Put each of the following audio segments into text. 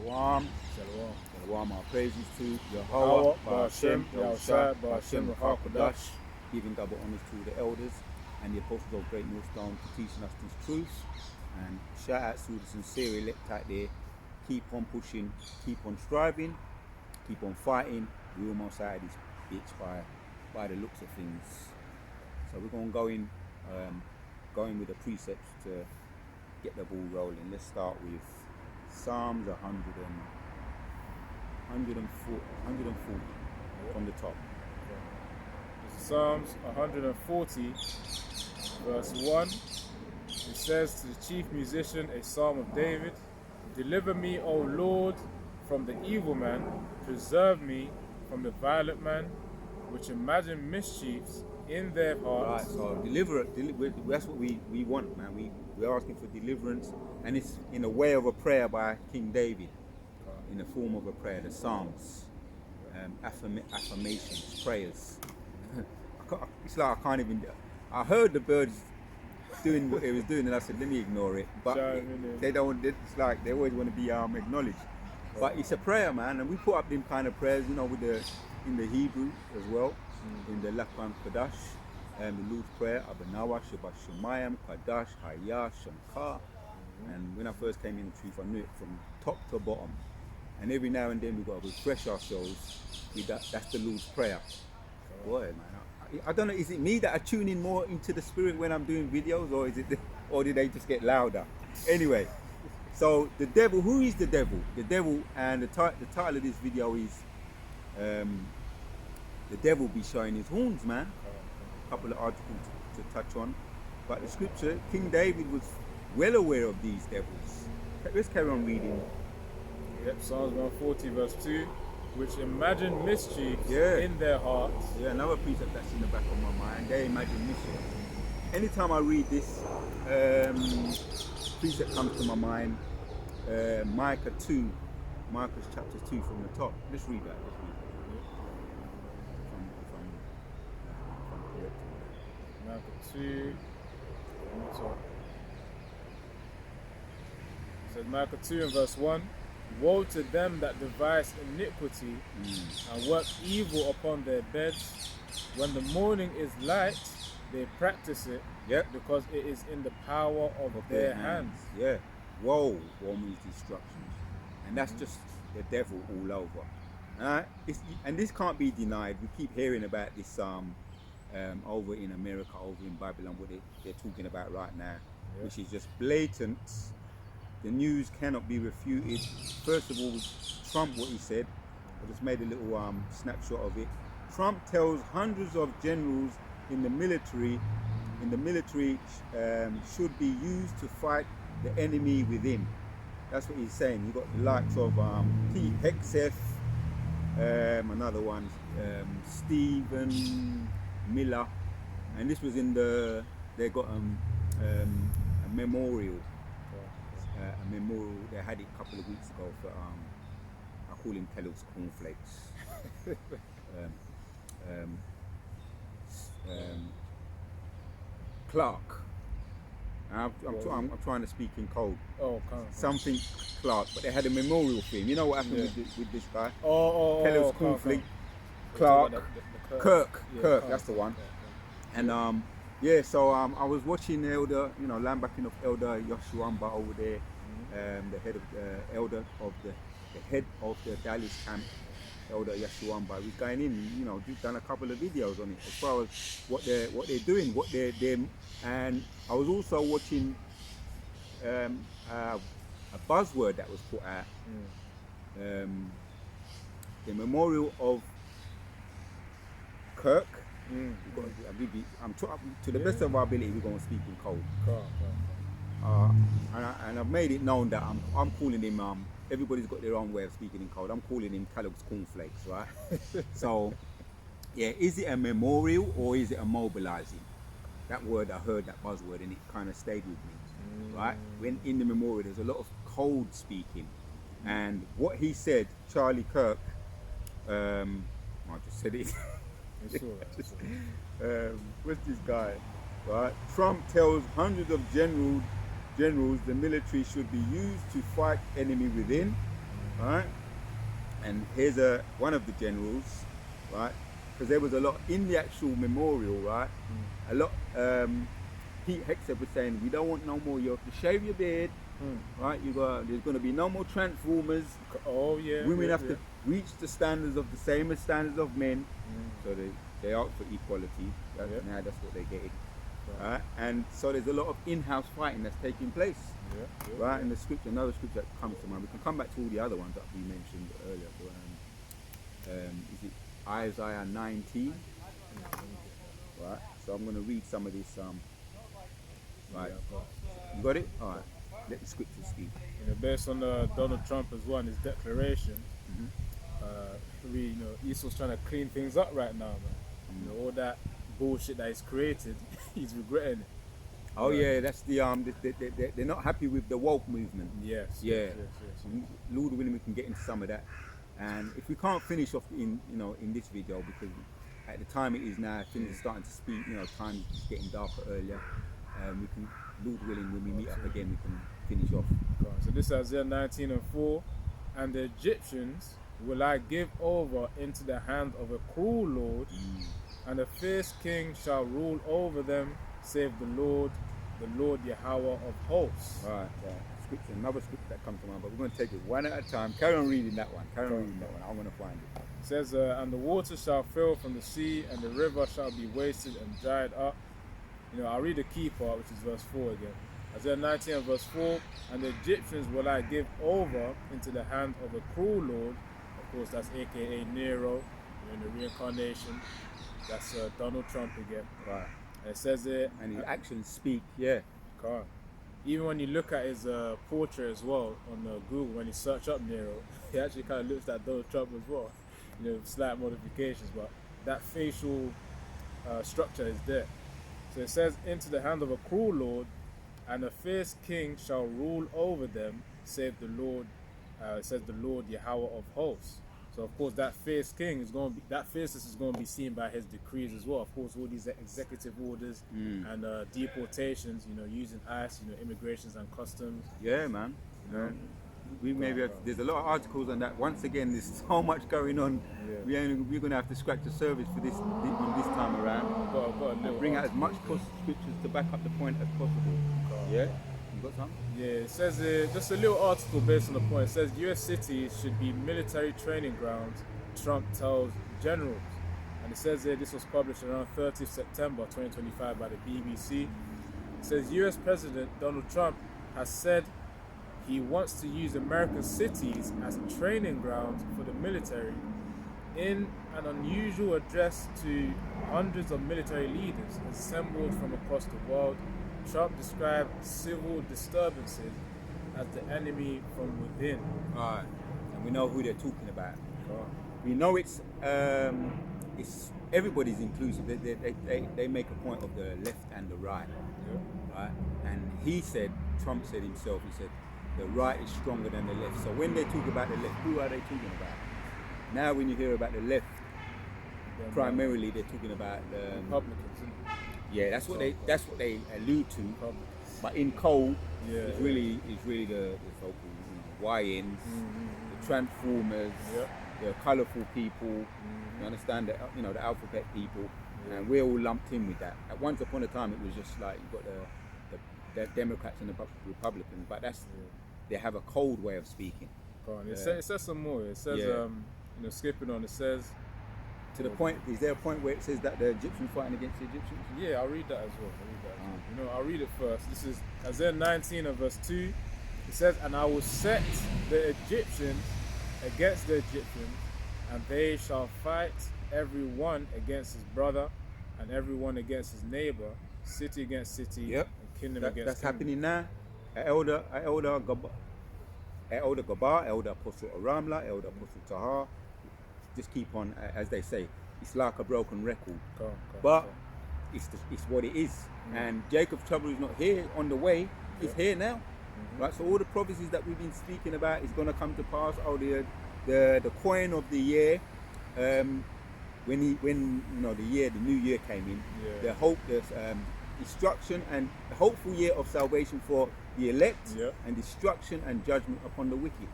Shalom. Shalom. Shalom. Our praises to Yahweh, Yahweh, Ba'ashem, Yahushua, Yahushua, Ba'ashem, Ba'ashem, Ruach giving double honors to the elders and the apostles of Great Millstone for teaching us these truths. And shout out to the sincere elect out there. Keep on pushing, keep on striving, keep on fighting. We're almost out of this bitch by the looks of things. So we're going to go in with the precepts to get the ball rolling. Let's start with Psalms 140 from the top. Psalms 140, verse 1. It says to the chief musician, a psalm of David, "Deliver me, O Lord, from the evil man, preserve me from the violent man, which imagine mischiefs in their hearts." Right, so that's what we want, man. We're asking for deliverance, and it's in a way of a prayer by King David, in the form of a prayer, the Psalms, affirmations, prayers. It's like I can't even. I heard the birds doing what they was doing, and I said, let me ignore it. But they don't. It's like they always want to be acknowledged. But it's a prayer, man, and we put up them kind of prayers, in the Hebrew as well, in the Lakman Kadash, the Lord's Prayer, Abanawa, Shabbat Shemayim, Kadash, Hayah, Shankar. And when I first came in the truth, I knew it from top to bottom. And every now and then we've got to refresh ourselves with that. That's the Lord's Prayer. Boy, man, I don't know, is it me that I tune in more into the spirit when I'm doing videos, or did they just get louder? Anyway, so the devil, who is the devil? The devil, and the title of this video is The Devil Be Showing His Horns, man. A couple of articles to touch on. But the scripture, King David was well aware of these devils. Let's carry on reading. Yep, Psalms 140, verse 2. Which imagine mischiefs in their hearts. Yeah, another precept that's in the back of my mind. They imagine mischief. Anytime I read this, precept comes to my mind. Micah chapter 2 from the top. Let's read that. Micah 2 from the top. It says Micah 2 and verse 1. Woe to them that devise iniquity and work evil upon their beds. When the morning is light, they practice it, because it is in the power of their hands. Yeah. Woe means destruction. And that's just the devil all over. And this can't be denied. We keep hearing about this over in America, over in Babylon, what they're talking about right now, which is just blatant. The news cannot be refuted. First of all, Trump, what he said, I just made a little snapshot of it. Trump tells hundreds of generals in the military should be used to fight the enemy within. That's what he's saying. You've got the likes of Pete Hegseth, another one, Stephen Miller, and this was they got a memorial. A memorial, they had it a couple of weeks ago for, I call him Kellogg's Cornflakes. Clark. I'm trying to speak in code. Oh, something Clark, but they had a memorial for him. You know what happened with this guy? Kellogg's Cornflakes. Clark. Kirk, that's the one. And so I was watching Elder, linebacking of Elder Yoshuamba over there, the head of the Dallas camp, Elder Yoshuamba. We're going in, we've done a couple of videos on it as far as what they're doing, and I was also watching a buzzword that was put out, the memorial of Kirk. To the best of our ability, we're going to speak in code. And I've made it known that I'm calling him. Everybody's got their own way of speaking in code. I'm calling him Kellogg's Cornflakes, right? So, is it a memorial or is it a mobilizing? That word, I heard that buzzword, and it kind of stayed with me, right? When in the memorial, there's a lot of code speaking, and what he said, Charlie Kirk. I just said it. What's this guy? Right? Trump tells hundreds of generals the military should be used to fight enemy within. right? And here's one of the generals, right? Because there was a lot in the actual memorial, right? A lot. Pete Hegseth was saying, we don't want no more. You have to shave your beard, right? There's going to be no more transformers. Oh yeah. Women have to reach the standards of the same as standards of men. So they ask for equality. Now that's what they're getting. Right? And so there's a lot of in-house fighting that's taking place. Right? And the scripture, another scripture that comes to mind. We can come back to all the other ones that we mentioned earlier. Is it Isaiah 19? Right? So I'm going to read some of this. Right. You got it? All right. Let the scripture speak. Based on Donald Trump as well and his declaration, Esau's trying to clean things up right now, man. All that bullshit that he's created, he's regretting it. Oh yeah, that's the they're not happy with the woke movement. Yes. Lord willing, we can get into some of that. And if we can't finish off in this video, because at the time it is now, things are starting to speed. Time is getting darker earlier. We can, Lord willing, when we meet up again, we can finish off. So this is Isaiah 19:4, and the Egyptians will I give over into the hand of a cruel lord, and a fierce king shall rule over them, save the Lord Yahweh of hosts. Right. Scripture, another scripture that comes to mind, but we're going to take it one at a time. Carry on reading that one. I want to find it. It says, and the water shall fail from the sea, and the river shall be wasted and dried up. I'll read the key part, which is verse 4 again. Isaiah 19 and verse 4, and the Egyptians will I give over into the hand of a cruel lord. Of course, that's aka Nero, in the reincarnation. That's Donald Trump again. Right. And it says it. And his actions speak, yeah. God. Even when you look at his portrait as well on Google, when you search up Nero, he actually kind of looks like Donald Trump as well. Slight modifications, but that facial structure is there. So it says, into the hand of a cruel lord, and a fierce king shall rule over them, save the Lord. It says the Lord Yahweh of hosts. So of course that fierce king is going to be, that fierceness is going to be seen by his decrees as well. Of course, all these executive orders and deportations, using ICE, immigrations and customs. Yeah, man. There's a lot of articles on that. Once again, there's so much going on. Yeah. We're going to have to scratch the surface for this time around. Got bring out as much scriptures to back up the point as possible. Yeah. You got some? Yeah. It says just a little article based on the point. It says U.S. cities should be military training grounds. Trump tells generals. And it says this was published around 30th September 2025 by the BBC. It says U.S. President Donald Trump has said he wants to use American cities as training grounds for the military. In an unusual address to hundreds of military leaders assembled from across the world, Trump described civil disturbances as the enemy from within. Right, and we know who they're talking about. We know it's everybody's inclusive. They make a point of the left and the right, right? And Trump said himself, he said, the right is stronger than the left. So when they talk about the left, who are they talking about? Now when you hear about the left, primarily they're talking about the Republicans. Yeah, that's what they allude to. But in code, it's really the focal, YNs, the Transformers, the colourful people. You understand that? The alphabet people, and we're all lumped in with that. At once upon a time, it was just like you've got the Democrats and the Republicans, but they have a cold way of speaking. It says some more. It says, skipping on, it says, to the point, is there a point where it says that the Egyptians fighting against the Egyptians? Yeah, I'll read that as well. I'll read it first. This is Isaiah 19 and verse 2. It says, and I will set the Egyptians against the Egyptians, and they shall fight every one against his brother, and every one against his neighbor, city against city, and kingdom against That's kingdom. happening now. Elder Gabar, Elder Apostle Aramla, Elder Apostle Tahar. Just keep on, as they say, it's like a broken record. But it's what it is. And Jacob's trouble is not here on the way, it's here now. Right? So all the prophecies that we've been speaking about is going to come to pass. The coin of the year, when the new year came in, the hope, destruction and the hopeful year of salvation for the elect, and destruction and judgment upon the wicked.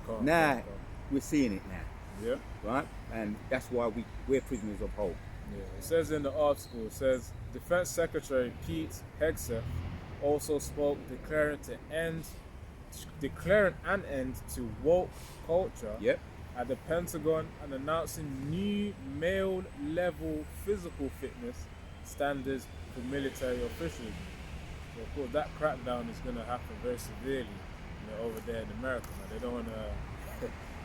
we're seeing it now, Yeah. right? And that's why we're prisoners of hope. Yeah. It says in the article, it says Defense Secretary Pete Hegseth also spoke declaring an end to woke culture Yep. at the Pentagon and announcing new male level physical fitness standards for military officials. So of course that crackdown is going to happen very severely, over there in America. They don't want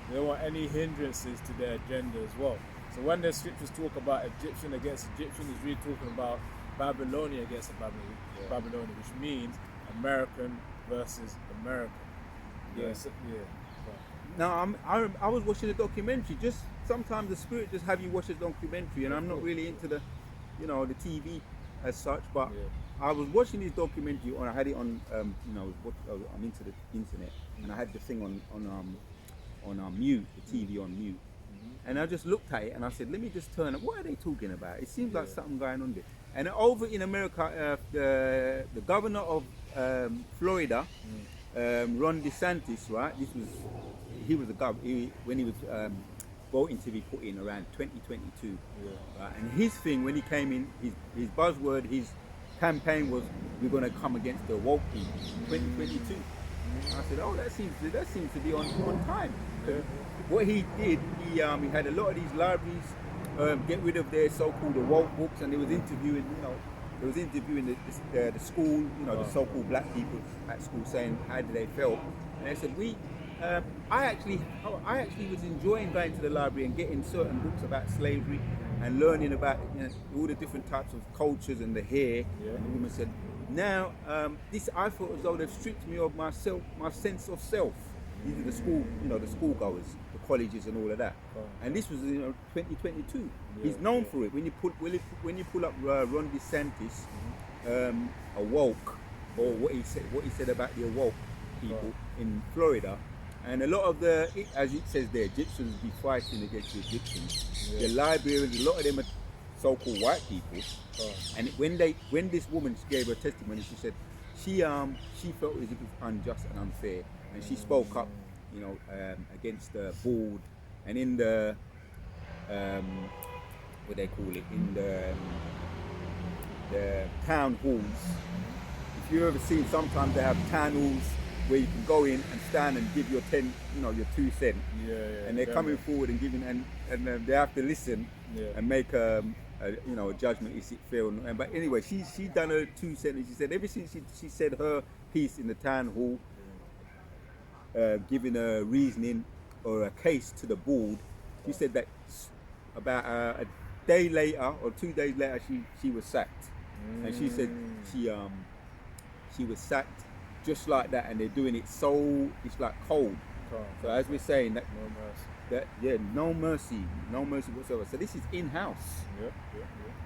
they don't want any hindrances to their agenda as well. So when the scriptures talk about Egyptian against Egyptian, it's really talking about Babylonia against Babylonia, which means American versus American. Yeah. Yeah. Now I was watching a documentary. Just sometimes the Spirit just have you watch a documentary, and I'm not really into the, the TV as such. But I was watching this documentary, and I had it on, I'm into the internet, and I had the thing on mute, the TV on mute, and I just looked at it, and I said, let me just turn it. What are they talking about? It seems like something going on there. And over in America, the governor of Florida, Ron DeSantis, right? He was the governor when he was voting to be put in around 2022. Right? And his thing when he came in, his buzzword, his campaign was, "We're going to come against the woke people." 2022. I said, "Oh, that seems to be on time." What he did, he had a lot of these libraries get rid of their so-called woke books, and they was interviewing, the school, the so-called black people at school, saying how did they feel, and they said I actually was enjoying going to the library and getting certain books about slavery and learning about all the different types of cultures and the hair. And the woman said, now this I felt as though they've stripped me of my sense of self. These are the school, the schoolgoers, the colleges and all of that. And this was 2022. He's known for it. When you pull up Ron DeSantis, awoke, or what he said about the awoke people in Florida, and a lot of as it says there, Egyptians be fighting against the Egyptians. The librarians, a lot of them are so-called white people. And when this woman gave her testimony, she said she felt as if it was unjust and unfair, and she spoke up, against the board and in the what they call it, in the town halls. If you've ever seen, sometimes they have town halls where you can go in and stand and give your 2 cents. And they're coming forward and giving, and they have to listen and make a judgment, is it fair or not. But anyway, she done her 2 cents, and she said ever since she said her piece in the town hall, giving a reasoning or a case to the board, she said that about a day later or 2 days later she was sacked. And she said she was sacked just like that, and they're doing it so it's like cold. So as we're saying that no mercy whatsoever. So this is in-house.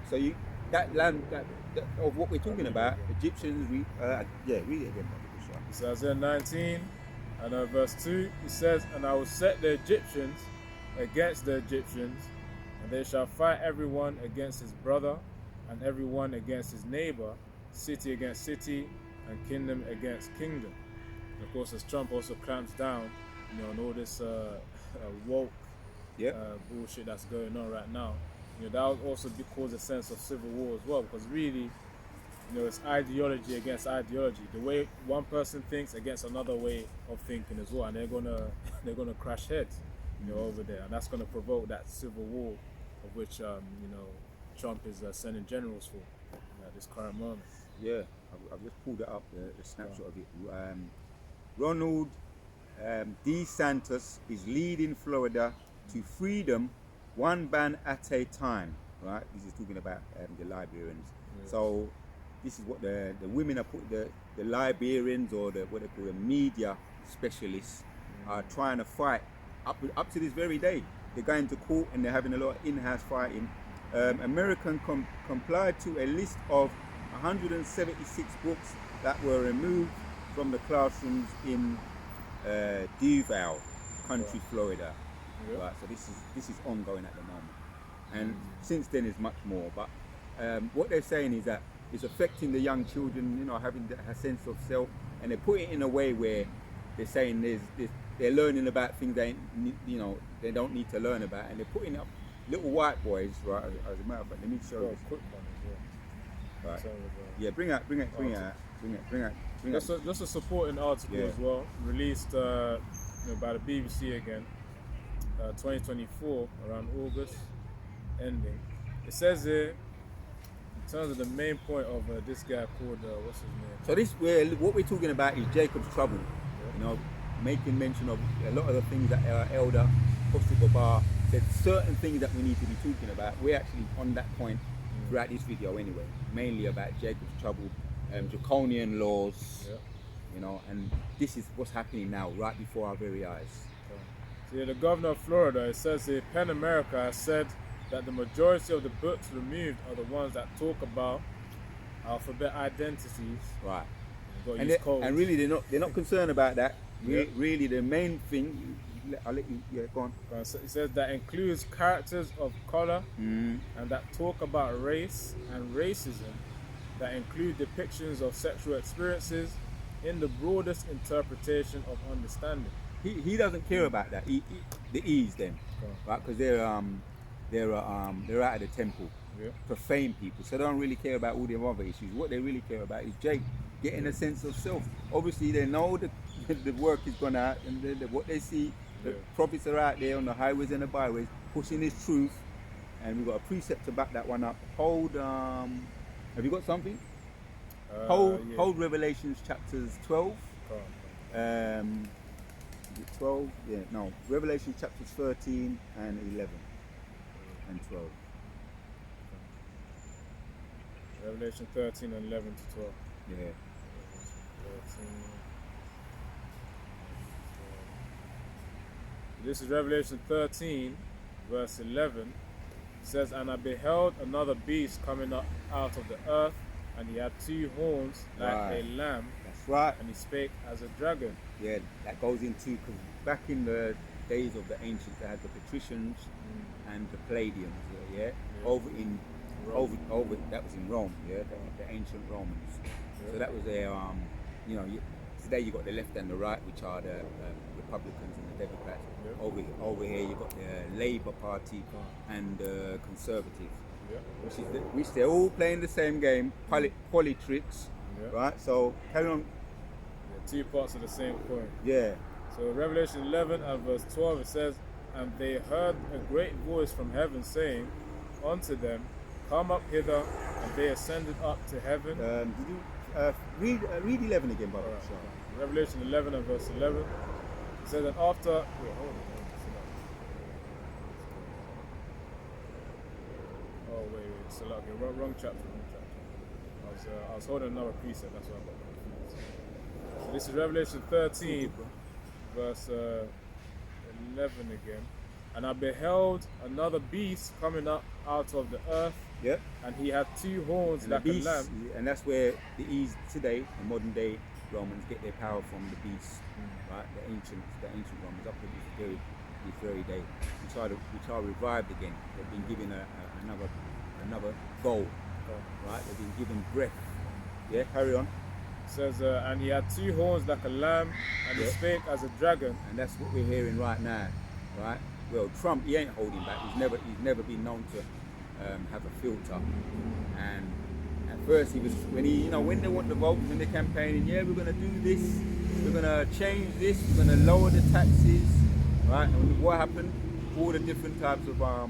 So that land that of what we're talking about, Egyptians, read it again. So Isaiah 19 and verse 2, it says, "And I will set the Egyptians against the Egyptians, and they shall fight everyone against his brother, and everyone against his neighbor, city against city, and kingdom against kingdom." And of course, as Trump also clamps down, on all this woke bullshit that's going on right now, that will also cause a sense of civil war as well, because really, it's ideology against ideology. The way one person thinks against another way of thinking as well, and they're gonna crash heads, over there, and that's gonna provoke that civil war, of which Trump is sending generals for at this current moment. Yeah, I've just pulled it up, the snapshot of it. Ronald DeSantis is leading Florida to freedom, one ban at a time. Right? This is talking about the librarians. So this is what the women are put, the librarians, or what they call the media specialists, are trying to fight up to this very day. They're going to court and they're having a lot of in-house fighting. American complied to a list of 176 books that were removed from the classrooms in Duval Country, Florida. Right, so this is ongoing at the moment, and since then is much more. But what they're saying is that it's affecting the young children, having a sense of self, and they put it in a way where they're saying they're learning about things they they don't need to learn about, and they're putting up little white boys, right? As a matter of fact, let me show you. Quick one as well. Right. Yeah, bring out. Just a supporting article as well, released by the BBC again, 2024, around August ending. It says here, in terms of the main point of this guy called, what's his name? So what we're talking about is Jacob's trouble. Making mention of a lot of the things that our elder, Apostle Babar, said, certain things that we need to be talking about. We're actually on that point throughout this video anyway, mainly about Jacob's trouble, draconian laws, and this is what's happening now, right before our very eyes. So the governor of Florida, it says here, PEN America has said that the majority of the books removed are the ones that talk about alphabet identities. Right. And really they're not concerned about that. Really the main thing, I'll let you, go on. It says that includes characters of color and that talk about race and racism, that include depictions of sexual experiences in the broadest interpretation of understanding. He doesn't care about that. The E's them, right? Because they're out of the temple, profane people. So they don't really care about all the other issues. What they really care about is Jake getting a sense of self. Obviously, they know the work is gone out, and what they see, the prophets are out there on the highways and the byways pushing this truth, and we've got a precept to back that one up. Have you got something? Hold Revelations chapters 12. 12? Yeah, no. Revelation chapters 13 and 11 and 12. Revelation 13 and 11 to 12. Yeah. 13. This is Revelation 13, verse 11. It says, "And I beheld another beast coming up out of the earth, and he had two horns like a lamb. That's right. And he spake as a dragon." Yeah, that goes into, because back in the days of the ancients, they had the patricians and the Palladians. Over that was in Rome. The ancient Romans. So that was their today you got the left and the right, which are the Republicans and the Democrats. Over here you got the Labour Party and the Conservatives, which they're all playing the same game, politics, right? So carry on. Two parts of the same coin. Yeah. So Revelation 11 and verse 12, it says, "And they heard a great voice from heaven saying unto them, Come up hither, and they ascended up to heaven." Did you read 11 again, brother? Right. Revelation 11 and verse 11. It says that after. Wait, hold on. Oh wait, so okay, wrong chapter. I was holding another precept. That's why I got confused. So this is Revelation 13, verse 11 again. "And I beheld another beast coming up out of the earth, and he had two horns like a lamb." And that's where the E's today, the modern day Romans, get their power from, the beast, right? The ancient Romans up to this very day, which are revived again. They've been given another goal, right? They've been given breath. Yeah, carry on. It says, "And he had two horns like a lamb, and he spake as a dragon." And that's what we're hearing right now, right? Well, Trump, he ain't holding back. He's never been known to have a filter. And at first he was, when they want the vote, when they're campaigning, we're going to do this, we're going to change this, we're going to lower the taxes, right? And what happened? All the different types of the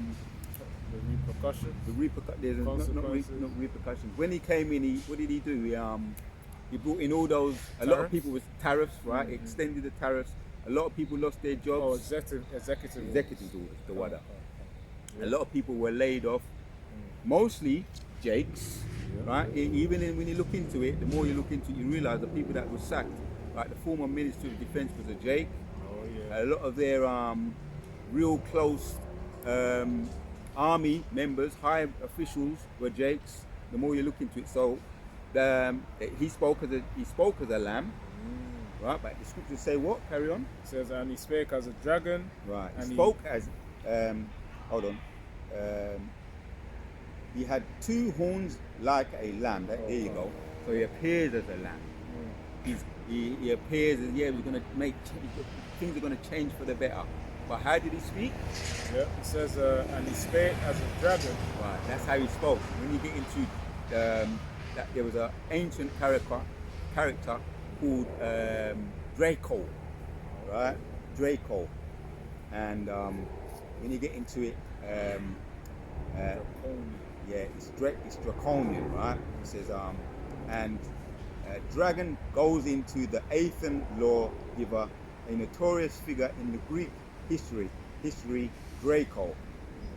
repercussions. There's not repercussions. When he came in, what did he do? He brought in all those. A lot of people with tariffs, right? Extended the tariffs. A lot of people lost their jobs. Oh, executive orders, the WADA. A lot of people were laid off. Mostly Jakes, right? Even when you look into it, the more you look into it, you realize the people that were sacked, right? The former Minister of Defense was a Jake. A lot of their real close army members, high officials were Jakes. The more you look into it, so he spoke as a lamb. Right, but the scriptures say what? Carry on. It says, "And he spake as a dragon." Right. He spoke as, hold on. He had two horns like a lamb. There you go. So he appears as a lamb. he appears as we're going to make things are going to change for the better. But how did he speak? Yeah, it says, and he spake as a dragon. Right, that's how he spoke. When you get into that, there was an ancient character called Draco, right? Draco, and when you get into it, it's draconian, right? It says, and dragon goes into the Athenian lawgiver, a notorious figure in the Greek history, Draco.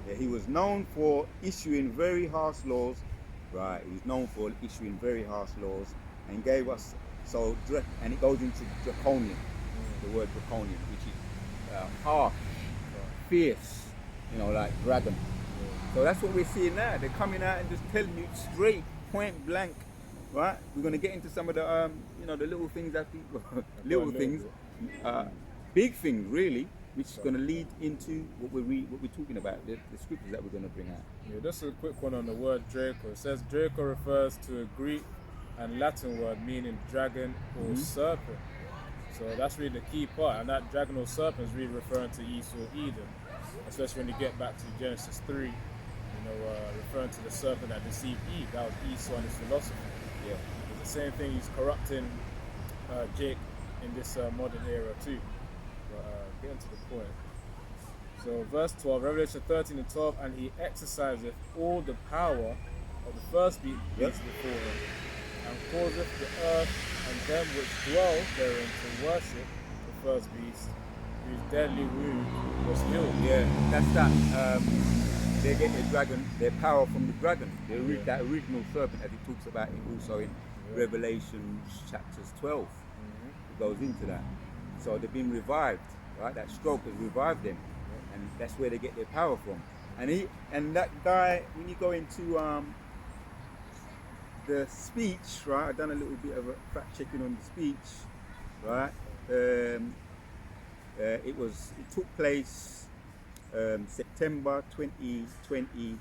Yeah, he was known for issuing very harsh laws, right? He was known for issuing very harsh laws, and gave us and it goes into draconian, the word draconian, which is harsh, fierce, like dragon. So that's what we're seeing now. They're coming out and just telling you straight, point blank, right? We're going to get into some of the, the little things that people, little things, big things really, which is going to lead into what we're talking about, the scriptures that we're going to bring out. Yeah, just a quick one on the word Draco. It says Draco refers to a Greek and Latin word meaning dragon or serpent. So that's really the key part, and that dragon or serpent is really referring to Esau, Eden, especially when you get back to Genesis 3. Referring to the serpent that deceived Eve. That was Esau and his philosophy. Yeah, it's the same thing. He's corrupting Jake in this modern era too. But getting to the point. So verse 12, Revelation 13 and 12, and he exerciseth all the power of the first beast before him, and causeth the earth and them which dwell therein to worship the first beast, whose deadly wound was healed. Yeah, that's that. They get their power from the dragon. That original serpent, as it talks about it also in Revelation chapters 12. It goes into that. So they've been revived, right? That stroke has revived them, and that's where they get their power from. And that guy, when you go into the speech, right? I've done a little bit of a fact checking on the speech, right? It took place. September 2020,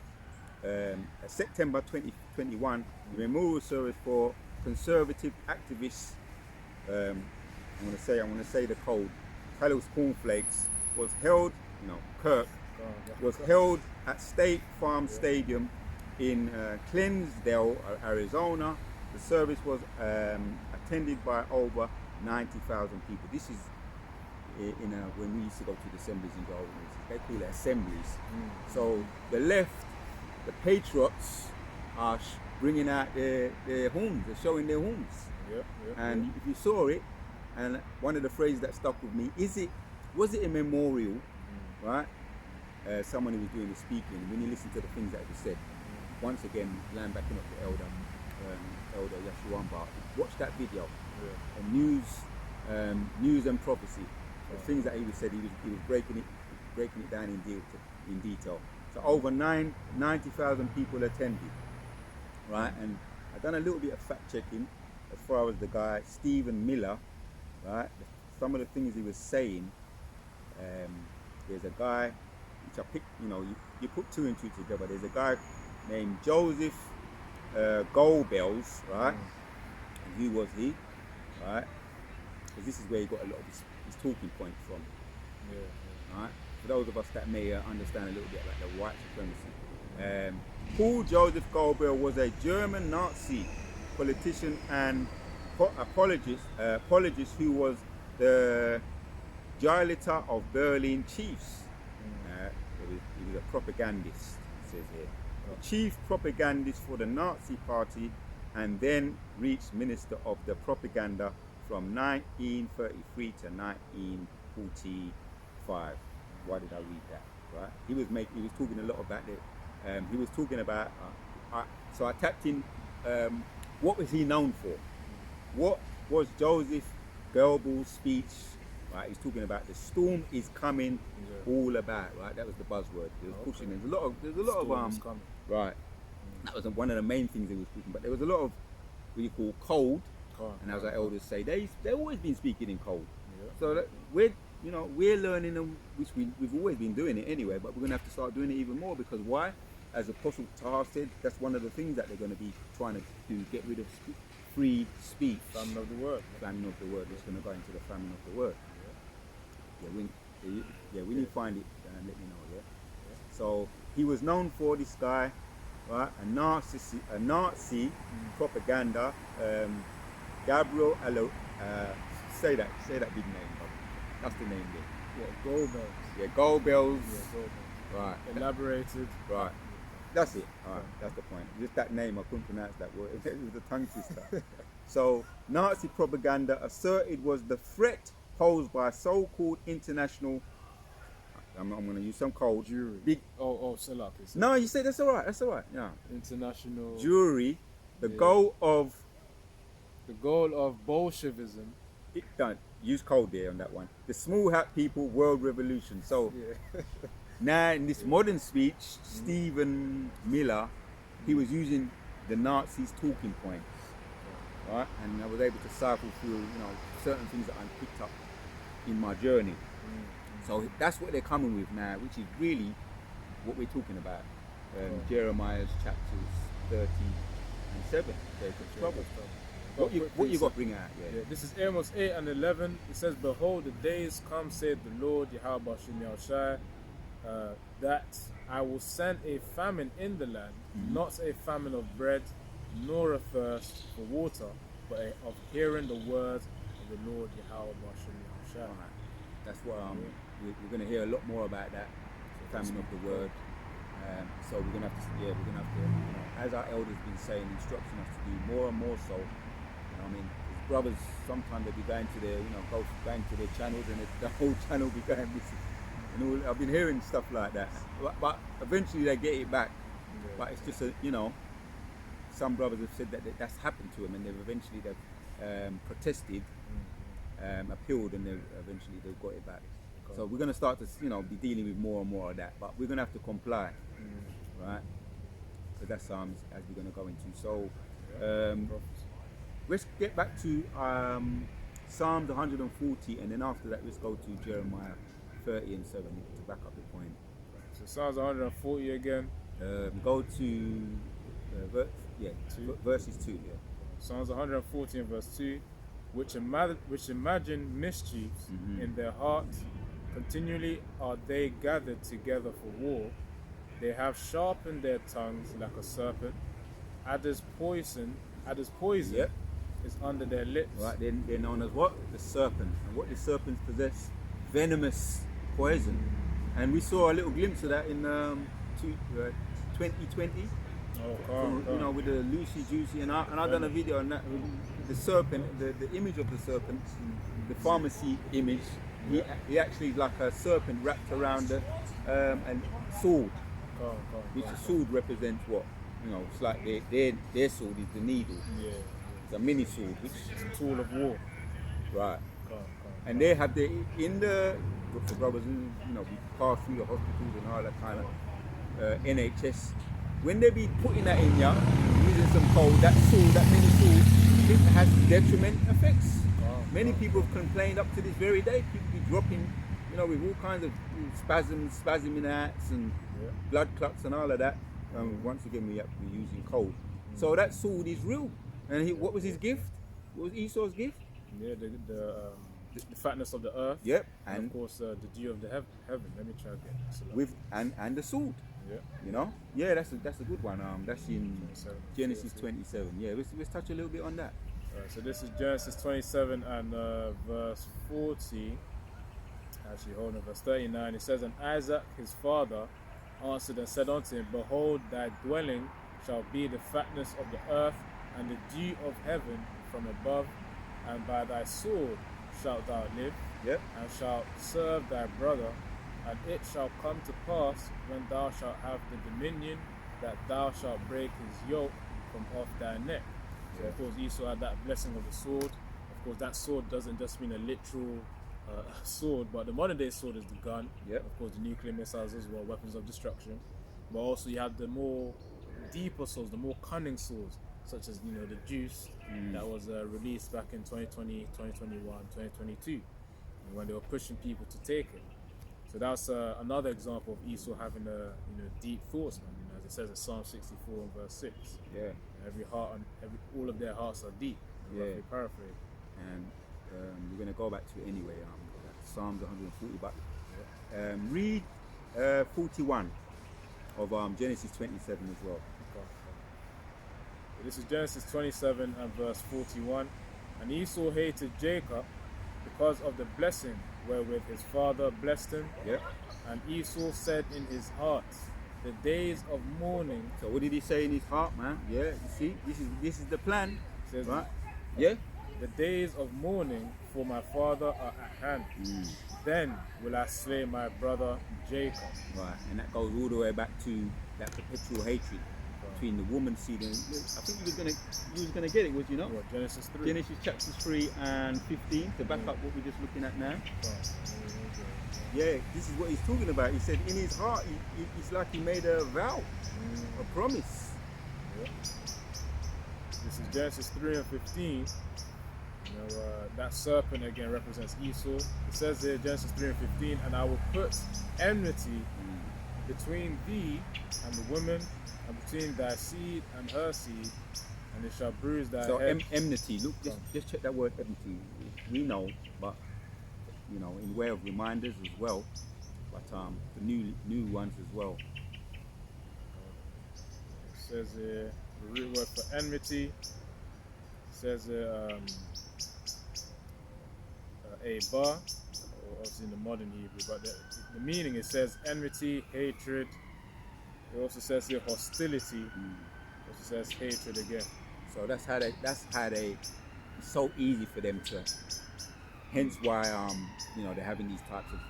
September 2021, the memorial service for conservative activists. I want to say the code. Kellogg's Cornflakes was held. Kirk was held at State Farm Stadium in Clinsdale, Arizona. The service was attended by over 90,000 people. This is when we used to go to the assemblies in the old days. They call it assemblies. So the left, the patriots, are bringing out their horns. They're showing their horns. And if you saw it, and one of the phrases that stuck with me, was it a memorial, right? Someone who was doing the speaking. When you listen to the things that he said, once again, land backing up the elder Yeshua Bar. Watch that video. News and prophecy. The things that he said, he was breaking it down in detail. So over 90,000 people attended, right? And I've done a little bit of fact checking as far as the guy Stephen Miller, right? Some of the things he was saying. There's a guy which I picked. You put two and two together. There's a guy named Joseph Goebbels, right? And who was he, right? Because this is where he got a lot of his talking points from. Right? For those of us that may understand a little bit about the white supremacy. Paul Joseph Goebbels was a German Nazi politician and apologist who was the Gauleiter of Berlin chiefs. He was a propagandist, it says here. The chief propagandist for the Nazi party, and then reached Minister of the Propaganda from 1933 to 1945. Why did I read that? Right? He was talking a lot about it. He was talking about. So I tapped in. What was he known for? What was Joseph Goebbels' speech? Right? He's talking about the storm is coming. All about. Right? That was the buzzword. He was pushing. There's a lot of. Right. That was one of the main things he was speaking. But there was a lot of what you call code. And as our elders say, they've always been speaking in code. So that we're learning them, which we've always been doing it anyway, but we're going to have to start doing it even more, because why? As Apostle Tahar said, that's one of the things that they're going to be trying to do, get rid of free speech. Famine of the word. Famine of the word. It's going to go into the famine of the word. When you find it, let me know. Yeah. So he was known for this guy, right? A Nazi propaganda. Gabriel Allo. Say that big name. Bro. That's the name there. Yeah, Goebbels. Yeah, Goebbels. Yeah, Goebbels. Right. Elaborated. Right. That's it. All right. That's the point. Just that name, I couldn't pronounce that word. It was a tongue twister. So, Nazi propaganda asserted was the threat posed by so-called international. I'm going to use some cold. Jury. Big. Salak. No, you say that's all right. That's all right. Yeah. International. Jury. The goal of Bolshevism. Don't use cold there on that one. The small hat people world revolution. So. Yeah. Now, in this modern speech, Stephen Miller, he was using the Nazis' talking point, right? And I was able to cycle through, certain things that I picked up in my journey. So that's what they're coming with now, which is really what we're talking about. Jeremiah's chapters 30 and 7. Jacob's trouble. What you got to bring out? Yeah. This is Amos 8 and 11. It says, "Behold, the days come, saith the Lord, Yahweh Shem Yahushai, that I will send a famine in the land, not a famine of bread, nor a thirst for water, but of hearing the words of the Lord Yahweh Bashem Yahushua." That's what we're going to hear a lot more about that famine of the word. So we're going to have to, as our elders been saying, instructing us to do more and more so. His brothers sometimes they be going to their, going to their channels and the whole channel be going missing. I've been hearing stuff like that, but eventually they get it back. Yeah. But it's just some brothers have said that that's happened to them, and they've protested, appealed, and they've got it back. Okay. So we're going to start to be dealing with more and more of that, but we're going to have to comply, right? So that's as we're going to go into. So let's get back to Psalms 140, and then after that let's go to Jeremiah 30 and 7 to back up the point. So Psalms 140 again. Go to verses 2. Yeah. Psalms 140 and verse 2, which imagine mischiefs in their hearts, continually are they gathered together for war. They have sharpened their tongues like a serpent. Adder's poison is under their lips. Right, they're known as what? The serpent. And what the serpents possess? Venomous poison. And we saw a little glimpse of that in 2020. With the Lucy Juicy, and I done a video on that. The serpent, the image of the serpent, the pharmacy image. He actually like a serpent wrapped around a sword. Which the sword represents what? It's like their sword is the needle. Yeah. It's a mini sword, which is a tool of war. Right. And they have for brothers who we pass through the hospitals and all that kind of NHS. When they be putting that in ya, using some cold, that mini sword, it has detriment effects. Many people have complained up to this very day. People be dropping, with all kinds of spasm in the acts and blood clots and all of that. Once again, we have to be using cold. So that sword is real. And what was his gift? What was Esau's gift? Yeah, the fatness of the earth. Yep. And of course the dew of the heaven. Let me try again. With and the sword. Yeah. Yeah, that's a good one. That's in Genesis 27. Yeah, let's touch a little bit on that. So this is Genesis 27 and verse 40. Actually, hold on, verse 39. It says, "And Isaac his father answered and said unto him, Behold, thy dwelling shall be the fatness of the earth, and the dew of heaven from above, and by thy sword shalt thou live, and shalt serve thy brother. And it shall come to pass, when thou shalt have the dominion, that thou shalt break his yoke from off thy neck." So of course Esau had that blessing of the sword. Of course that sword doesn't just mean a literal sword, but the modern day sword is the gun. Of course the nuclear missiles as well, weapons of destruction. But also you have the more deeper swords, the more cunning swords, such as the Juice that was released back in 2020, 2021, 2022, when they were pushing people to take it. So that's another example of Esau having deep thoughts, man. As it says in Psalm 64 and verse 6. all of their hearts are deep. Yeah. Roughly paraphrase. And we're going to go back to it anyway. That's Psalms 140. But read 41 of Genesis 27 as well. This is Genesis 27 and verse 41. And Esau hated Jacob because of the blessing wherewith his father blessed him. Yep. And Esau said in his heart, the days of mourning. So what did he say in his heart, man? Yeah, you see, this is the plan. Says, right? Yeah. the days of mourning for my father are at hand. Then will I slay my brother Jacob. Right, and that goes all the way back to that perpetual hatred between the woman seed and I think you was gonna get it, was you not? What, Genesis 3? Genesis chapters 3 and 15 to back up what we're just looking at now. Yeah, this is what he's talking about. He said in his heart, it's like he made a vow, a promise. Yeah. This is Genesis 3 and 15. That serpent again represents Esau. It says there, Genesis 3 and 15, and I will put enmity between thee and the woman, and between thy seed and her seed, and it shall bruise thy head. Enmity, look, just check that word enmity. We know, but in way of reminders as well, but the new ones as well. It says the root word for enmity. It says a bar, or obviously in the modern Hebrew, but the meaning, it says enmity, hatred. It also says here hostility. It also says hatred again. So that's how they. It's so easy for them to. Hence why they're having these types of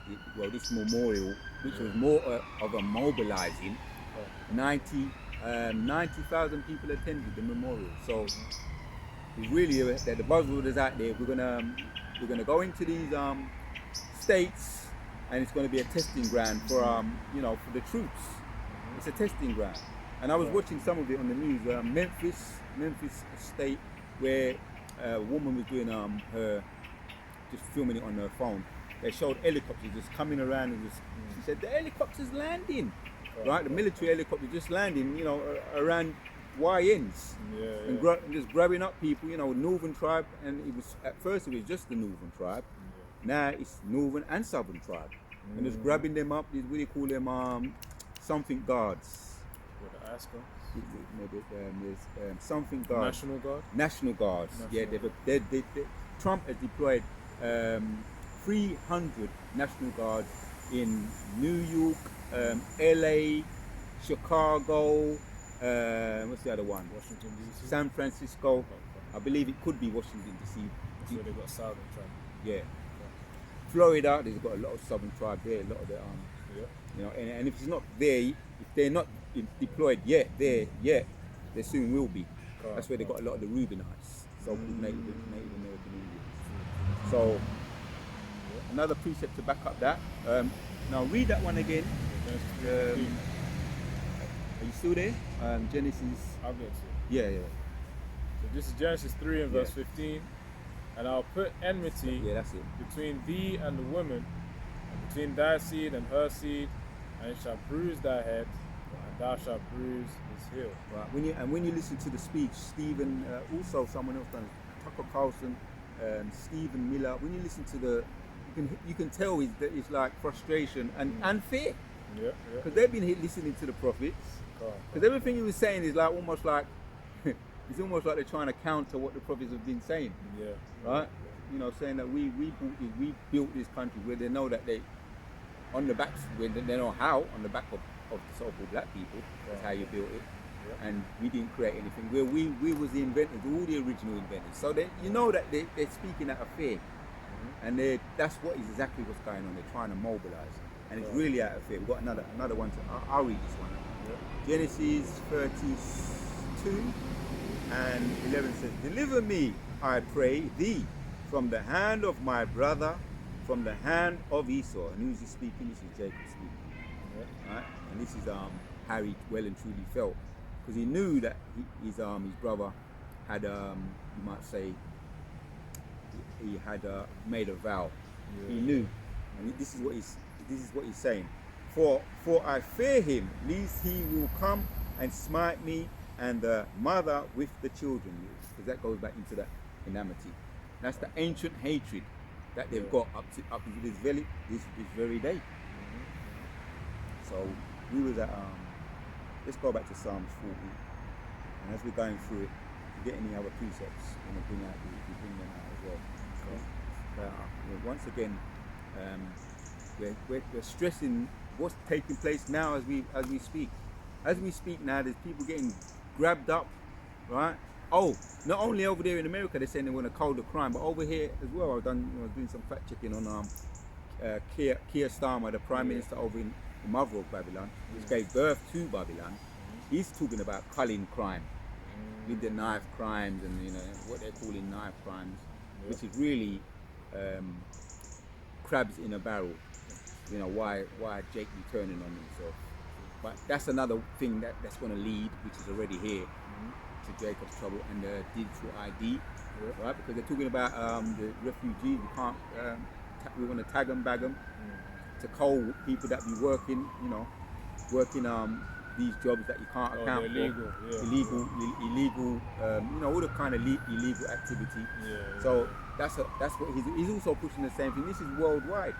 this memorial, which was more of a mobilizing. 90,000 people attended the memorial. So it's really that the buzzword is out there. We're gonna go into these states, and it's going to be a testing ground for for the troops. It's a testing ground. And I was watching some of it on the news. Memphis state, where a woman was doing her just filming it on her phone. They showed helicopters just coming around, and she said the helicopter's landing, right? The military helicopter just landing, around YNs, and just grabbing up people, Northern tribe, and at first it was just the Northern tribe. Now it's Northern and Southern tribe, and just grabbing them up. What do you call them? Something guards. What, the ASCA? There's something guards. National Guard. National guards. They Trump has deployed 300 National Guards in New York, LA, Chicago, what's the other one? Washington DC. San Francisco. I believe it could be Washington DC. That's where they got Southern tribe. Yeah. Florida, there's got a lot of Southern tribe there, a lot of the and if it's not there, if they're not deployed yet, they soon will be. That's where they got a lot of the Reubenites, so-called Native American Indians. So another precept to back up that. Now read that one again. Are you still there? Genesis. I'll get to it. Yeah. So this is Genesis 3 and verse 15. And I'll put enmity that's it. between thee and the woman, and between thy seed and her seed, and it shall bruise thy head, and thou shalt bruise his heel. Right. When you listen to the speech, Stephen, also someone else done, Tucker Carlson, Stephen Miller. When you listen to you can tell it's like frustration and fear. Yeah. Because they've been listening to the prophets. Because everything he was saying is like almost like it's almost like they're trying to counter what the prophets have been saying. Yeah. Right. Saying that we built this country where they know that they on the backs where they know how on the back of the so-called black people. That's how you built it. Yeah. And we didn't create anything. Where we was the inventors, all the original inventors. So that they're speaking out of fear. And that's exactly what's going on. They're trying to mobilize, and it's really out of fear. We've got another one. I'll read this one. Yeah. Genesis 32 and 11 says, "Deliver me, I pray thee, from the hand of my brother, from the hand of Esau." And who's he speaking? This is Jacob speaking. Yeah. Right? And this is how he well and truly felt, because he knew that his brother had you might say. He had made a vow. Yeah. He knew, and this is what he's saying. For I fear him, lest he will come and smite me and the mother with the children, because that goes back into that enmity. That's the ancient hatred that they've got up to this very day. So we was at let's go back to Psalms 40, and as we're going through it, if you get any other precepts, we bring them out as well. So once again, we're stressing what's taking place now as we speak. As we speak now, there's people getting grabbed up, right? Oh, not only over there in America, they're saying they want to cull the crime, but over here as well. I was doing some fact checking on Keir Starmer, the Prime Minister over in the mother of Babylon, which gave birth to Babylon. He's talking about culling crime, with the knife crimes and what they're calling knife crimes, which is really crabs in a barrel. Why Jake be turning on himself? But that's another thing that's going to lead, which is already here, to Jacob's trouble and the digital ID, right? Because they're talking about the refugees. We can't. We want to tag them, bag them, to cull people that be working, these jobs that you can't account for. Illegal, all the kind of illegal activity. So that's what he's also pushing the same thing. This is worldwide.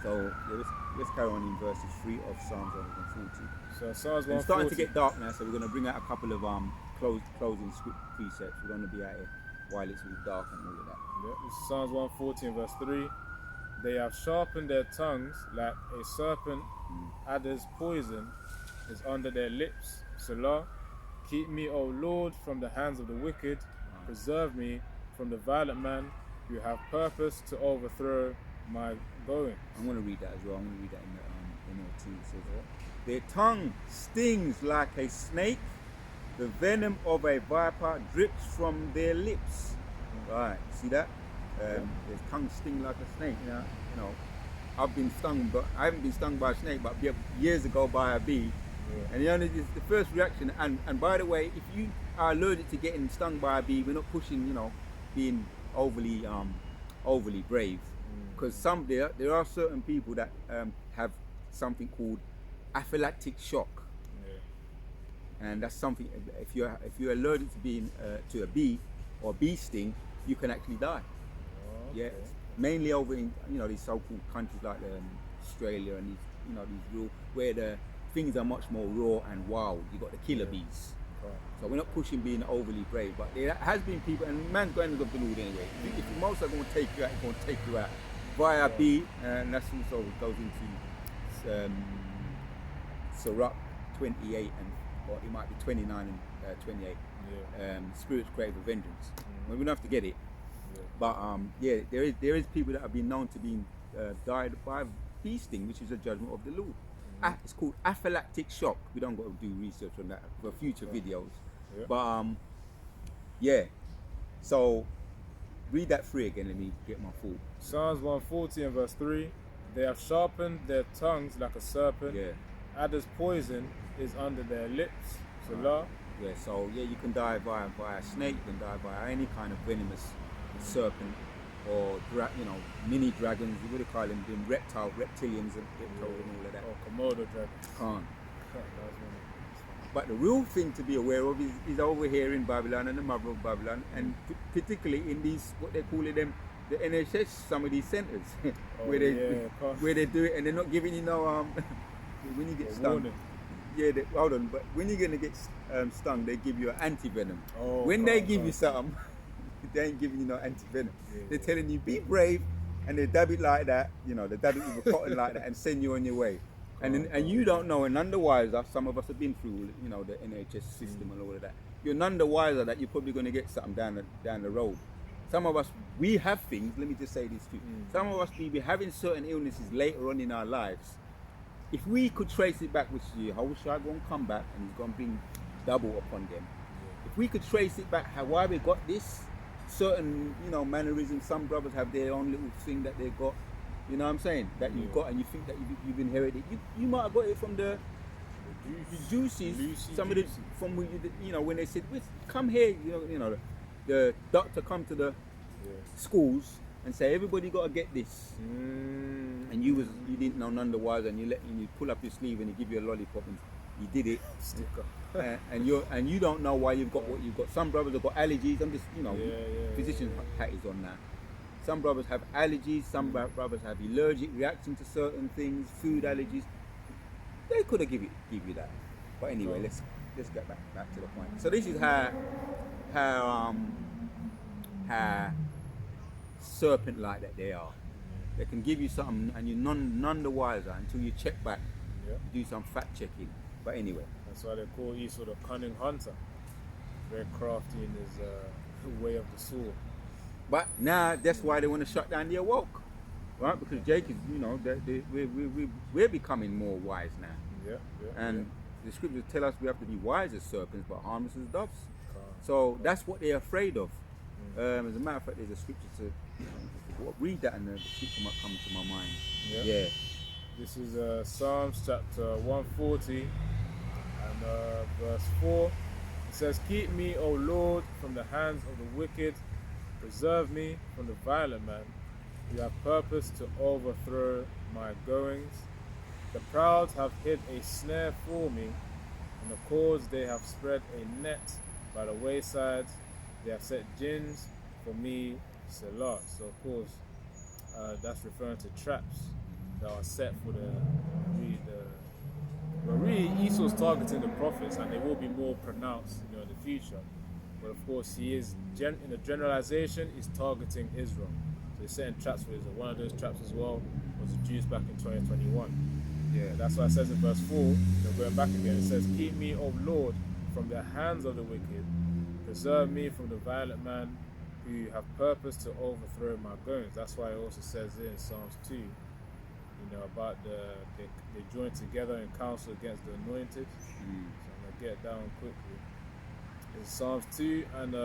So let's carry on in verses 3 of Psalms 140. So Psalms 140. It's starting to get dark now, so we're going to bring out a couple of closing script precepts. We're going to be out here while it's dark and all of that. This is Psalms 140 verse 3. They have sharpened their tongues like a serpent. Adder's poison is under their lips. Selah. Keep me, O Lord, from the hands of the wicked. Preserve me from the violent man who have purpose to overthrow my going. I'm going to read that as well. I'm going to read that in the NLT. It says, their tongue stings like a snake. The venom of a viper drips from their lips. Right, see that? Their tongue stings like a snake. I've been stung, but I haven't been stung by a snake, but years ago by a bee. And it's the first reaction. And by the way, if you are allergic to getting stung by a bee, we're not pushing, being overly brave. Because there are certain people that have something called anaphylactic shock, and that's something. If you're allergic to being to a bee or bee sting, you can actually die. Mainly over in these so-called countries like Australia and these real where the things are much more raw and wild. You got the killer bees. So we're not pushing being overly brave, but there has been people, and man's going to go to the Lord anyway. If most are going to take you out, it's going to take you out via B, and that's also goes into Sirach 28 or it might be 29 and 28. Spirits crave a vengeance. We don't have to get it, but there is people that have been known to be died by bee sting, which is a judgment of the Lord. It's called anaphylactic shock. We don't got to do research on that for future videos. But so read that 3 again. Let me get my thought. Psalms 140 and verse 3. They have sharpened their tongues like a serpent. Adder's poison is under their lips. Selah. So you can die via a snake. You can die via any kind of venomous serpent or mini dragons. What do you call them? Reptilians and all of that. Or Komodo dragons. Can't. But the real thing to be aware of is over here in Babylon and the mother of Babylon, and particularly in these, what they're calling them, the NHS, some of these centres, where they do it and they're not giving you when you get stung. Hold on, but when you're going to get stung, they give you an anti-venom. When they give you something, they ain't giving you no anti-venom. They're telling you, be brave, and they dab it like that, they dab it with a cotton like that and send you on your way. And you don't know, and none the wiser, some of us have been through, the NHS system and all of that. You're none the wiser that you're probably going to get something down the road. Some of us, we have things, let me just say this too. Some of us, we be having certain illnesses later on in our lives. If we could trace it back, which is how Shai going to come back and he's going to bring double upon them. If we could trace it back, why we got this, certain, mannerisms, some brothers have their own little thing that they got. You know what I'm saying? That you've got, and you think that you've inherited. You might have got it from the juices. Some of the from when they said, "Come here," the doctor come to the schools and say, "Everybody got to get this," and you didn't know none the wiser, and you pull up your sleeve and he give you a lollipop and You did it. Sticker. And you don't know why you've got what you've got. Some brothers have got allergies. I'm just, physician hat is on now. Some brothers have allergies. Some brothers have allergic reaction to certain things, food allergies. They could have give you that. But anyway, let's get back to the point. So this is how serpent like that they are. They can give you something and you're none the wiser until you check back. Yeah. You do some fact checking. But anyway. That's why they call Esau the cunning hunter. Very crafty in his way of the sword. But now that's why they want to shut down the awoke. Right? Because Jake is, we're becoming more wise now. And the scriptures tell us we have to be wise as serpents but harmless as doves. So that's what they're afraid of. As a matter of fact, there's a scripture to read that and the scripture might come to my mind. Yeah. This is Psalms chapter 140 and verse 4. It says, "Keep me, O Lord, from the hands of the wicked. Preserve me from the violent man. You have purpose to overthrow my goings. The proud have hid a snare for me. In the cords they have spread a net by the wayside. They have set gins for me, Selah." So of course, that's referring to traps that are set for but really Esau's targeting the prophets, and they will be more pronounced, in the future. But of course, he is in the generalization, he's targeting Israel. So he's setting traps for Israel. One of those traps as well was the Jews back in 2021. Yeah, that's why it says in verse 4, going back again, it says, "Keep me, O Lord, from the hands of the wicked. Preserve me from the violent man who have purpose to overthrow my goings." That's why it also says in Psalms 2, about they join together in counsel against the anointed. So I'm going to get down quickly. In Psalms 2 and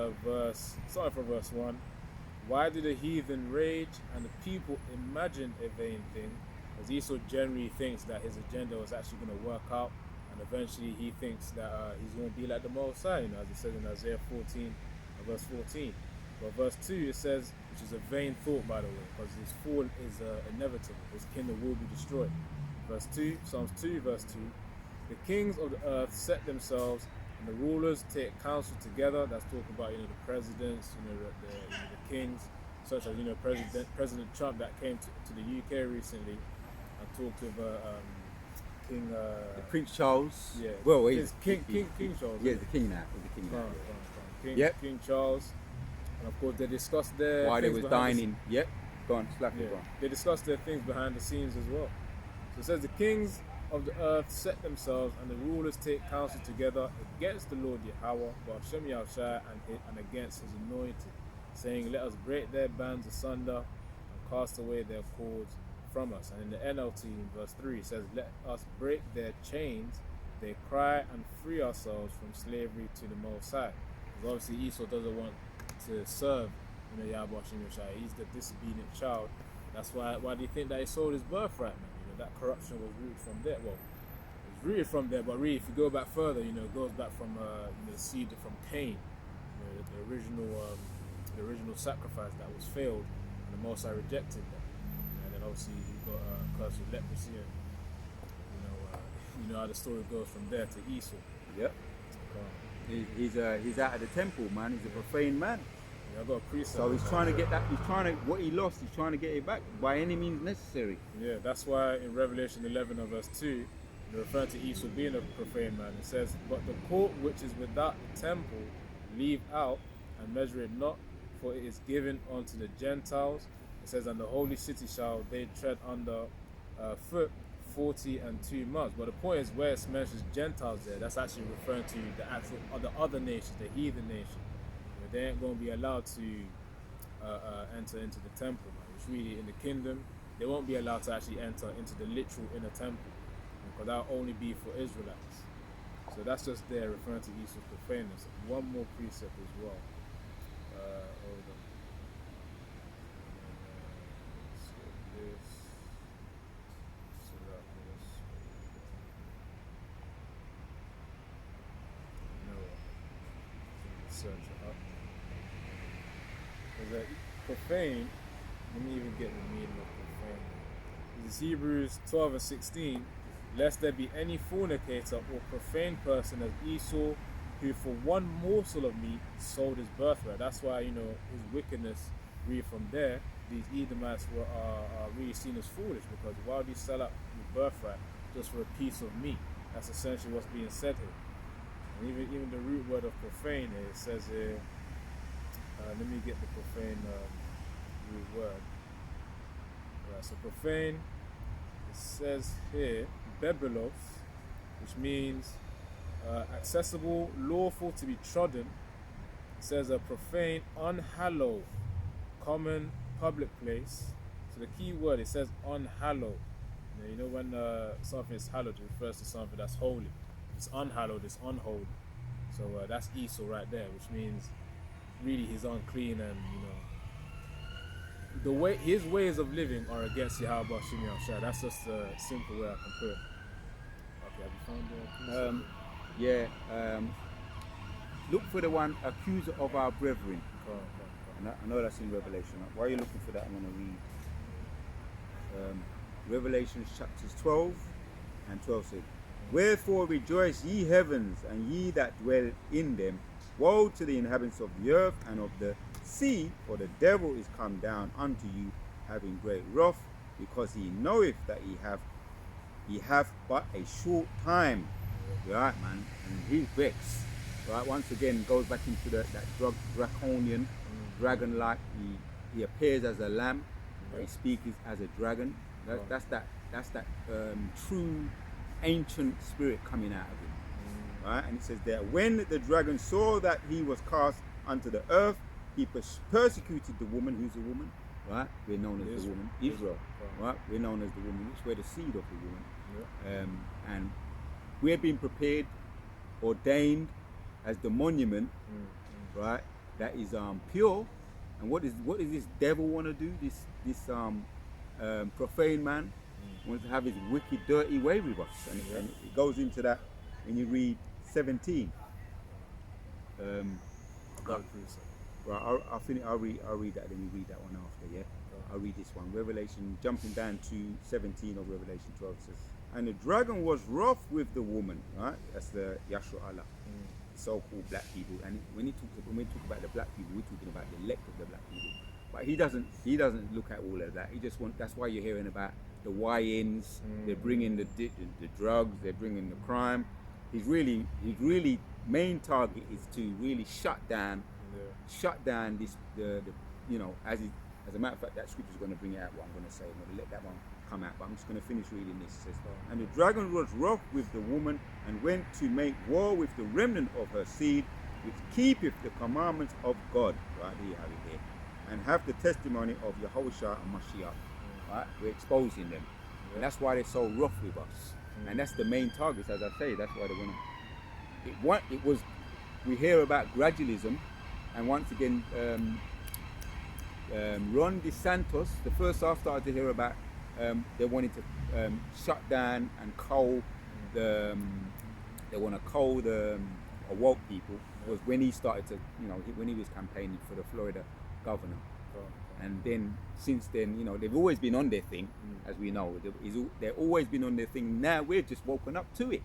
starting from verse 1. "Why do the heathen rage and the people imagine a vain thing?" As Esau generally thinks that his agenda was actually going to work out, and eventually he thinks that he's going to be like the Most High, as it says in Isaiah 14, verse 14. But verse 2 it says, which is a vain thought, by the way, because his fall is inevitable, his kingdom will be destroyed. Verse 2, Psalms 2, verse 2. "The kings of the earth set themselves, and the rulers take counsel together." That's talking about the presidents, the kings, such as President Trump that came to the UK recently and talked with King Prince Charles. Yeah. Well, he's King Charles. Yeah, the king now. He's the king now. King Charles. And of course, they discussed their while they was dining. Yep. Go on, slap it. They discussed their things behind the scenes as well. So it says, "The kings of the earth set themselves, and the rulers take counsel together against the Lord Yahweh, Hashem Yahushua, and against his anointed, saying, Let us break their bands asunder and cast away their cords from us." And in the NLT, in verse 3, it says, "Let us break their chains. They cry and free ourselves from slavery to the Most High." Because obviously Esau doesn't want to serve Yahweh Hashem Yahushua. He's the disobedient child. That's why do you think that he sold his birthright, man? That corruption was rooted from there. Well, it was rooted from there, but really, if you go back further, it goes back from the seed from Cain, the original sacrifice that was failed, and the Most High rejected that. And then obviously you got cursed with leprosy, and you know how the story goes from there to Esau. Yep. He's out of the temple, man. He's a profane man. Yeah, I got a precept. So he's trying to get that. What he lost, he's trying to get it back by any means necessary. Yeah, that's why in Revelation 11 and verse 2, they're referring to Esau being a profane man. It says, "But the court which is without the temple, leave out and measure it not, for it is given unto the Gentiles." It says, "And the holy city shall they tread under foot 42 months." But the point is, where it mentions Gentiles there, that's actually referring to the other nations, the heathen nation. They ain't going to be allowed to enter into the temple. It's really in the kingdom. They won't be allowed to actually enter into the literal inner temple, because that'll only be for Israelites. So that's just there referring to Esau's profaneness. One more precept as well. Hold on. Search it up. Because profane, let me even get the meaning of profane. This is Hebrews 12 and 16. lest there be any fornicator or profane person as Esau, who for one morsel of meat sold his birthright. That's why, you know, his wickedness, read from there, these Edomites are really seen as foolish, because why would you sell up your birthright just for a piece of meat? That's essentially what's being said here. And even the root word of profane here, it says here, let me get the profane root word. Right, so profane, it says here, bebelos, which means accessible, lawful to be trodden. It says a profane, unhallowed, common, public place. So the key word, it says unhallowed. You know, when something is hallowed, it refers to something that's holy. If it's unhallowed, it's unholy. So that's Esau right there, which means really he's unclean, and you know, his ways of living are against Yahweh Shimi Shai. That's just a simple way I can put it. Okay, have you found the look for the one accuser of our brethren. And I know that's in Revelation. While you're looking for that, I'm going to read Revelation chapters 12 and 12 says, "Wherefore rejoice ye heavens, and ye that dwell in them. Woe to the inhabitants of the earth and of the sea, for the devil is come down unto you, having great wrath, because he knoweth that he have but a short time." Right, man, and he's vexed. Right, once again goes back into that draconian, dragon-like. He appears as a lamb, but he speaks as a dragon. That's that true ancient spirit coming out of him. Right, and it says there, when the dragon saw that he was cast unto the earth, he persecuted the woman. Who's the woman? Right, we're known as the woman, Israel. Right, we're known as the woman, which we're the seed of the woman. And we're being prepared, ordained as the monument, right? That is pure. And what does this devil want to do? This profane man wants to have his wicked, dirty way with us, and it goes into that when you read 17. Right, I'll read that. Then we read that one after. Yeah, I'll read this one. Revelation, jumping down to 17 of Revelation 12 says, "And the dragon was wroth with the woman." Right, that's the Yashua Allah, so-called black people. And when we talk about the black people, we're talking about the elect of the black people. But he doesn't look at all of that. He just that's why you're hearing about the YNs. They're bringing the drugs. They're bringing the crime. His really main target is to really shut down this you know, as a matter of fact, that scripture is going to bring it out. What I'm going to say, I'm going to let that one come out, but I'm just going to finish reading this. It says, "And the dragon was wroth with the woman, and went to make war with the remnant of her seed, which keepeth the commandments of God." Right, here you have it there. "And have the testimony of Yahushua and Mashiach." Right, we're exposing them, and that's why they're so rough with us. And that's the main target, as I say. That's why they want to. It was. We hear about gradualism, and once again, Ron DeSantis, the first I started to hear about, they wanted to shut down and cull the. They want to cull the woke people. Was when he started to, you know, when he was campaigning for the Florida governor. And then since then, you know, they've always been on their thing, as we know. They've always been on their thing. Now we're just woken up to it,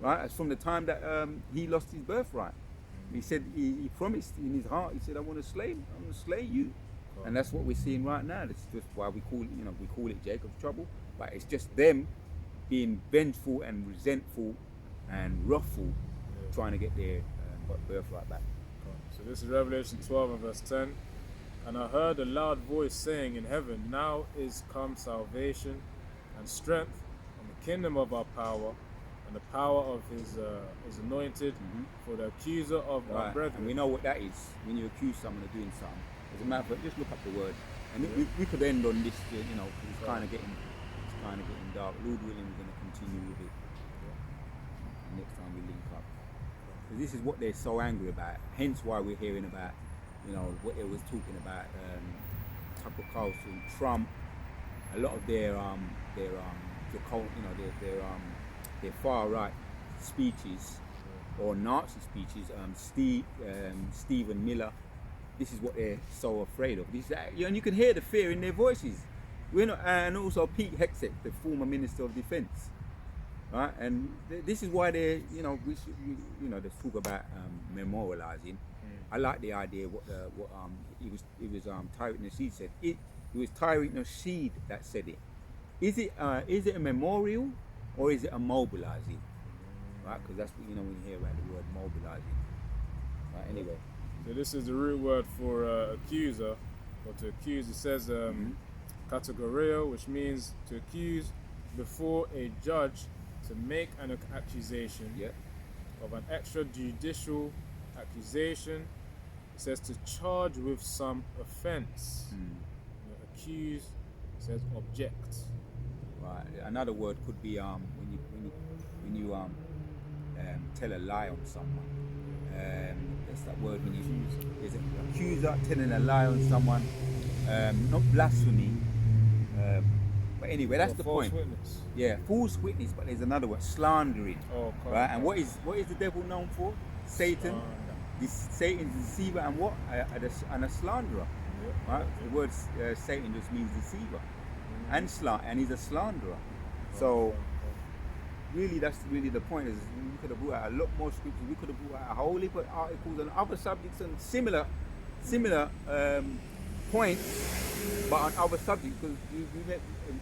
right? As from the time that he lost his birthright, he said he promised in his heart. He said, "I want to slay you," and that's what we're seeing right now. That's just why we call it Jacob's trouble. But it's just them being vengeful and resentful and wrathful, trying to get their birthright back. So this is Revelation 12 and verse 10. "And I heard a loud voice saying in heaven, Now is come salvation and strength and the kingdom of our power and the power of his anointed, for the accuser of our brethren." And we know what that is. When you accuse someone of doing something, as a matter of fact, just look up the word. And we could end on this, you know, because it's kind of getting dark. Lord willing, we're going to continue with it next time we link up. Because this is what they're so angry about. Hence why we're hearing about, you know, what they was talking about, Tucker Carlson, Trump, a lot of their far right speeches or Nazi speeches. Stephen Miller. This is what they're so afraid of. And you can hear the fear in their voices. And also Pete Hegseth, the former Minister of Defence. right? And this is why they, you know, they talk about memorializing. I like the idea what it was Tariq Nasheed said. It was Tariq Nasheed that said it. Is it a memorial or is it a mobilizing? Right? Because that's what you know when you hear about the word mobilizing. Right? Anyway. So this is the root word for accuser, or to accuse. It says categorio, which means to accuse before a judge to make an accusation of an extrajudicial accusation. It says to charge with some offense. Accuse says object. Right. Another word could be when you tell a lie on someone. That's that word when you is an accuser telling a lie on someone. Not blasphemy. But anyway, that's the false point. Witness. Yeah, false witness. But there's another word, slandering. Oh, right. And what is the devil known for? Satan. Satan's deceiver and what? And a slanderer. Right. The word Satan just means deceiver, and he's a slanderer. So really, that's really the point. Is we could have brought out a lot more scriptures. We could have brought out a whole heap of articles on other subjects and similar points, but on other subjects. Because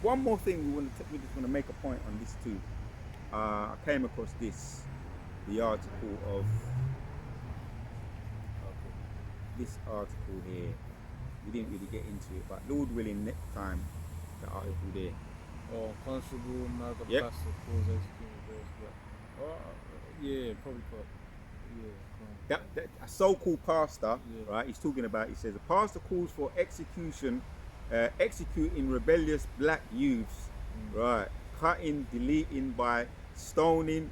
one more thing we just want to make a point on this too. I came across the article of this article here. We didn't really get into it, but Lord willing, next time the article there. Oh, Constable Naga Pastor calls executing those. Yeah, probably put. Yeah. That a so-called pastor, right? He's talking about. He says a pastor calls for executing rebellious black youths, right? Cutting, deleting by stoning,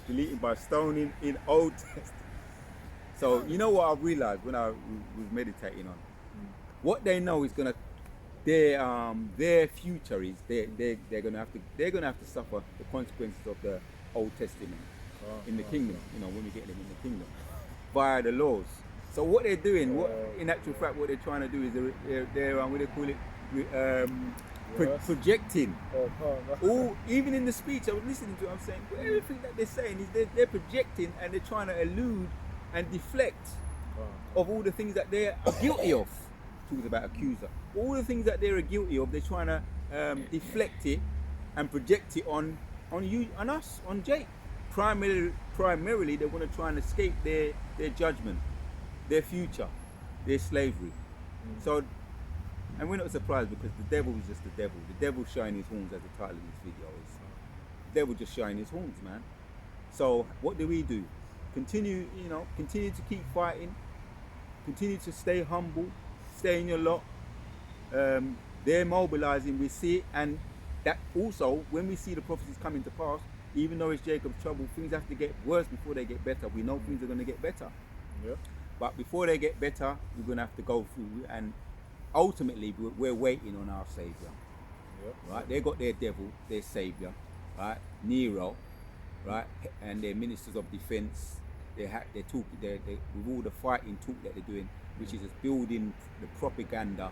deleting by stoning in Old Testament. So you know what I've realized when I was meditating on what they know is gonna their future is they're gonna have to suffer the consequences of the Old Testament in the kingdom. You know, when we get them in the kingdom via the laws. So what they're doing, in actual fact, what they're trying to do is they're what they call it, projecting. All even in the speech I was listening to, I'm saying everything that they're saying is they're projecting and they're trying to elude and deflect of all the things that they are guilty of. Talks about accuser. All the things that they're guilty of, they're trying to deflect it and project it on you, on us, on Jake. Primarily, they want to try and escape their judgment, their future, their slavery. So, and we're not surprised because the devil is just the devil. The devil showing his horns, as the title of this video is. The devil just showing his horns, man. So what do? Continue to keep fighting. Continue to stay humble. Stay in your lot. They're mobilizing. We see it, and that also when we see the prophecies coming to pass, even though it's Jacob's trouble, things have to get worse before they get better. We know things are going to get better. Yeah. But before they get better, we're going to have to go through, and ultimately we're waiting on our Savior. Yeah. Right? They got their devil, their Savior, right? Nero, right? And their ministers of defense. They're talking. With all the fighting talk that they're doing, which is just building the propaganda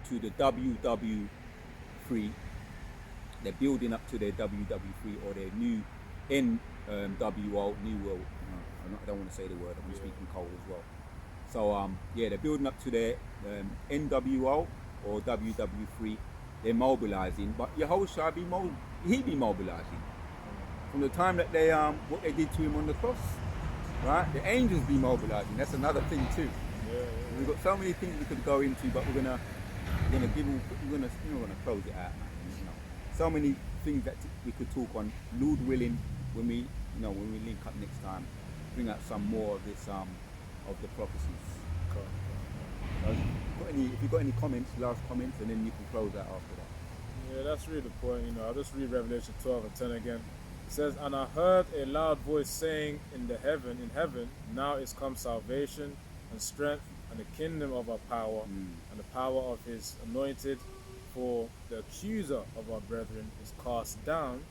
to the WW3. They're building up to their WW3 or their new NWO, New World. I don't want to say the word. I'm speaking cold as well. So they're building up to their NWO or WW3. They're mobilizing, but Yahushua he be mobilizing from the time that they what they did to him on the cross, right? The angels be mobilizing. That's another thing too. We've got so many things we could go into, but we're gonna close it out, man. You know, so many things that we could talk on. Lord willing, when we link up next time, bring out some more of this of the prophecies. So, if you've got any comments, last comments, and then you can close out after that. Yeah, that's really the point. I'll just read Revelation 12 and 10 again. It says, "And I heard a loud voice saying in heaven, now is come salvation and strength and the kingdom of our power and the power of his anointed, for the accuser of our brethren is cast down,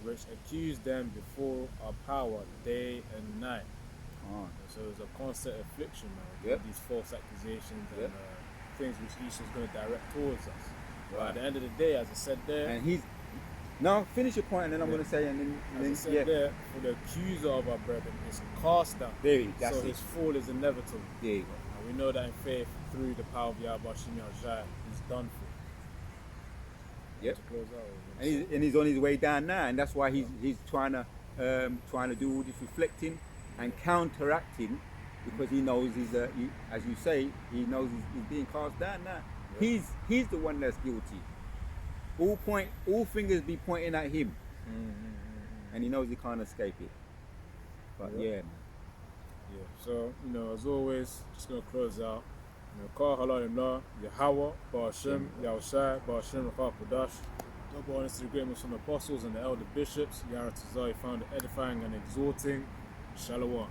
which accused them before our power day and night." So it's a constant affliction now. These false accusations and things which Esau's going to direct towards us. Right. At the end of the day, as I said there, and No, finish your point and then I'm going to say, and As then I said yeah. there, for the accuser of our brethren is cast down. That's so it. his fall is inevitable. There you go. And we know that in faith, through the power of Yahweh Shimi Al-Shai, he's done for. Yep. To close out, And he's on his way down now, and that's why he's trying to do all this reflecting and counteracting, because he knows as you say, he knows he's being cast down now. Yep. He's the one that's guilty. All fingers be pointing at him, and he knows he can't escape it. But yeah, man. Yeah. So as always, just gonna close out. Kar Halalim La, Yahweh, Ba'ashem, Yahushai, Ba'ashem, Rafa Kodash. Double honors to the great Muslim apostles and the elder bishops. Yara Tazai found it edifying and exhorting. Shalom.